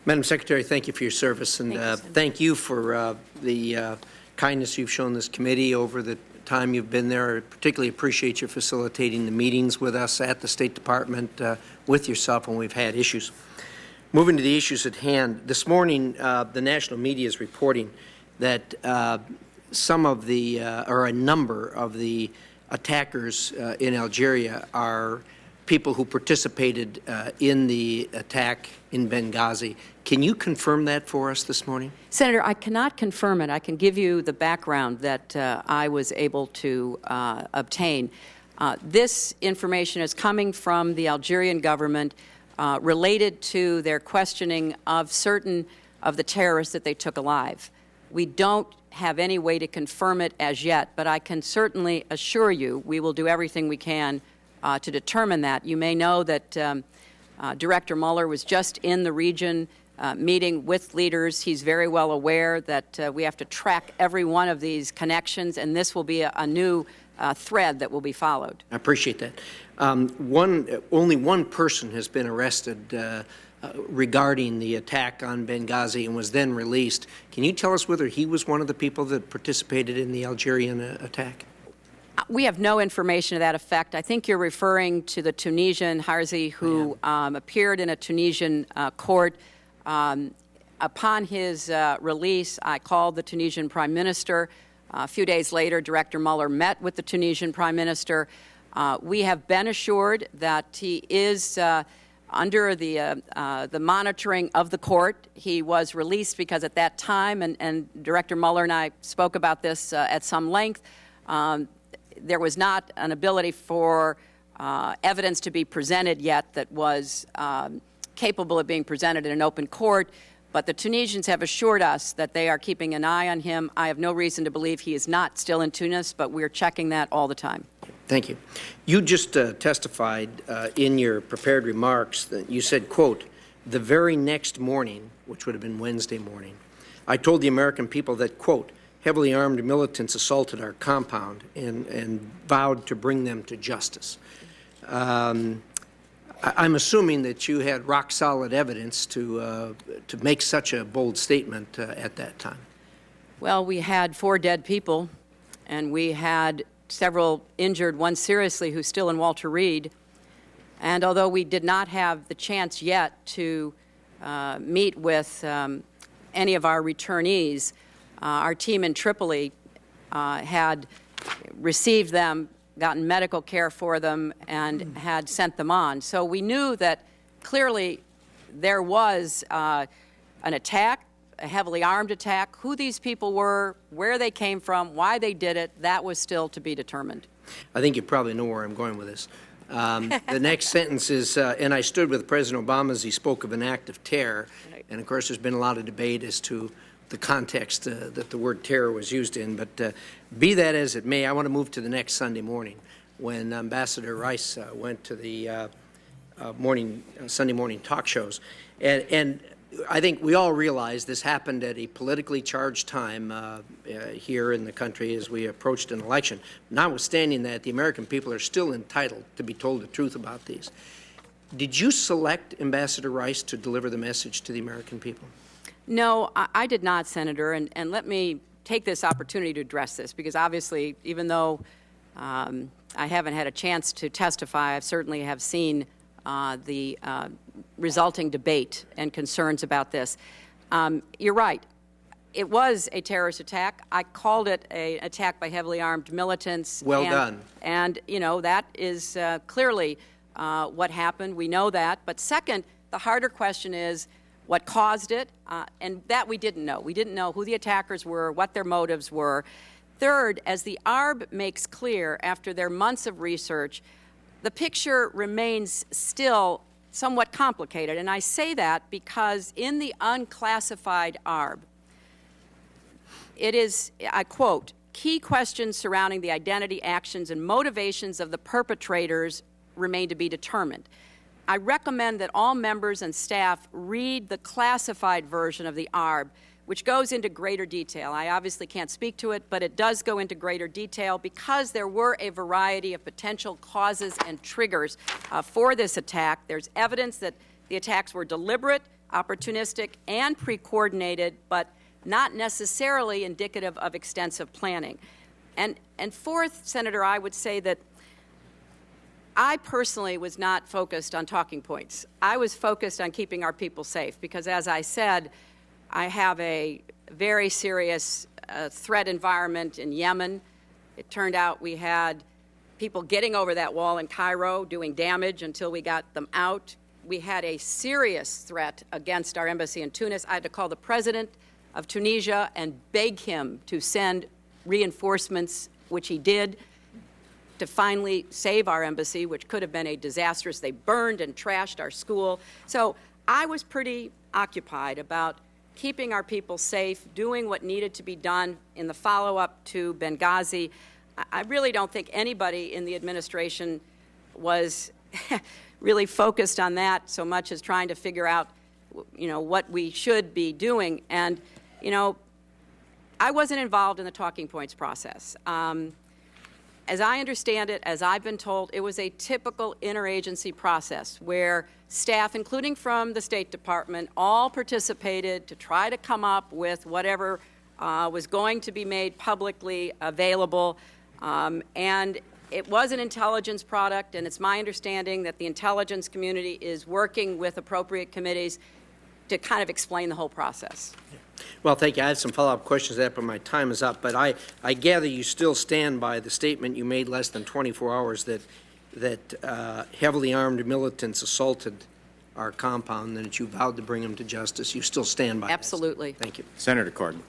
Madam Secretary, thank you for your service, and thank you for the kindness you've shown this committee over the time you've been there. I particularly appreciate you facilitating the meetings with us at the State Department with yourself when we've had issues. Moving to the issues at hand, this morning the national media is reporting that some of the, or a number of the attackers in Algeria are people who participated in the attack in Benghazi. Can you confirm that for us this morning? Senator, I cannot confirm it. I can give you the background that I was able to obtain. This information is coming from the Algerian government related to their questioning of certain of the terrorists that they took alive. We don't have any way to confirm it as yet, but I can certainly assure you we will do everything we can to determine that. You may know that Director Mueller was just in the region meeting with leaders. He's very well aware that we have to track every one of these connections, and this will be a new thread that will be followed. I appreciate that. Only one person has been arrested regarding the attack on Benghazi and was then released. Can you tell us whether he was one of the people that participated in the Algerian attack? We have no information to that effect. I think you're referring to the Tunisian Harzi who appeared in a Tunisian court. Upon his release, I called the Tunisian Prime Minister. A few days later, Director Mueller met with the Tunisian Prime Minister. We have been assured that he is under the monitoring of the court. He was released because at that time, and Director Mueller and I spoke about this at some length, there was not an ability for evidence to be presented yet that was capable of being presented in an open court, but the Tunisians have assured us that they are keeping an eye on him. I have no reason to believe he is not still in Tunis, but we're checking that all the time. Thank you. You just testified in your prepared remarks that you said, quote, the very next morning, which would have been Wednesday morning, I told the American people that, quote, heavily armed militants assaulted our compound and vowed to bring them to justice. I'm assuming that you had rock-solid evidence to make such a bold statement at that time. Well, we had 4 dead people, and we had several injured, one seriously who's still in Walter Reed. And although we did not have the chance yet to meet with any of our returnees, our team in Tripoli had received them, gotten medical care for them, and had sent them on. So we knew that clearly there was an attack, a heavily armed attack. Who these people were, where they came from, why they did it, that was still to be determined. I think you probably know where I'm going with this. The next sentence is, and I stood with President Obama as he spoke of an act of terror. Right. And of course there's been a lot of debate as to the context that the word terror was used in, but be that as it may, I want to move to the next Sunday morning when Ambassador Rice went to the Sunday morning talk shows. And I think we all realize this happened at a politically charged time here in the country as we approached an election. Notwithstanding that, the American people are still entitled to be told the truth about these. Did you select Ambassador Rice to deliver the message to the American people? No, I did not, Senator, and let me take this opportunity to address this, because obviously, even though I haven't had a chance to testify, I certainly have seen the resulting debate and concerns about this. You're right. It was a terrorist attack. I called it an attack by heavily armed militants. Well done. And, you know, that is clearly what happened. We know that. But second, the harder question is, what caused it, and that we didn't know. We didn't know who the attackers were, what their motives were. Third, as the ARB makes clear after their months of research, the picture remains still somewhat complicated. And I say that because in the unclassified ARB, it is, I quote, key questions surrounding the identity, actions, and motivations of the perpetrators remain to be determined. I recommend that all members and staff read the classified version of the ARB, which goes into greater detail. I obviously can't speak to it, but it does go into greater detail because there were a variety of potential causes and triggers for this attack. There's evidence that the attacks were deliberate. opportunistic and pre-coordinated, but not necessarily indicative of extensive planning. And fourth, Senator, I would say that I personally was not focused on talking points. I was focused on keeping our people safe because, as I said, I have a very serious threat environment in Yemen. It turned out we had people getting over that wall in Cairo, doing damage until we got them out. We had a serious threat against our embassy in Tunis. I had to call the president of Tunisia and beg him to send reinforcements, which he did, to finally save our embassy, which could have been a disastrous. They burned and trashed our school. So I was pretty occupied about keeping our people safe, doing what needed to be done in the follow-up to Benghazi. I really don't think anybody in the administration was really focused on that so much as trying to figure out, what we should be doing. And, I wasn't involved in the talking points process. As I understand it, as I've been told, it was a typical interagency process where staff, including from the State Department, all participated to try to come up with whatever was going to be made publicly available. And it was an intelligence product, and it's my understanding that the intelligence community is working with appropriate committees to kind of explain the whole process. Well, thank you. I have some follow-up questions to that, but my time is up. But I gather you still stand by the statement you made less than 24 hours that heavily armed militants assaulted our compound and that you vowed to bring them to justice. You still stand by that? Absolutely. Thank you. Senator Corden.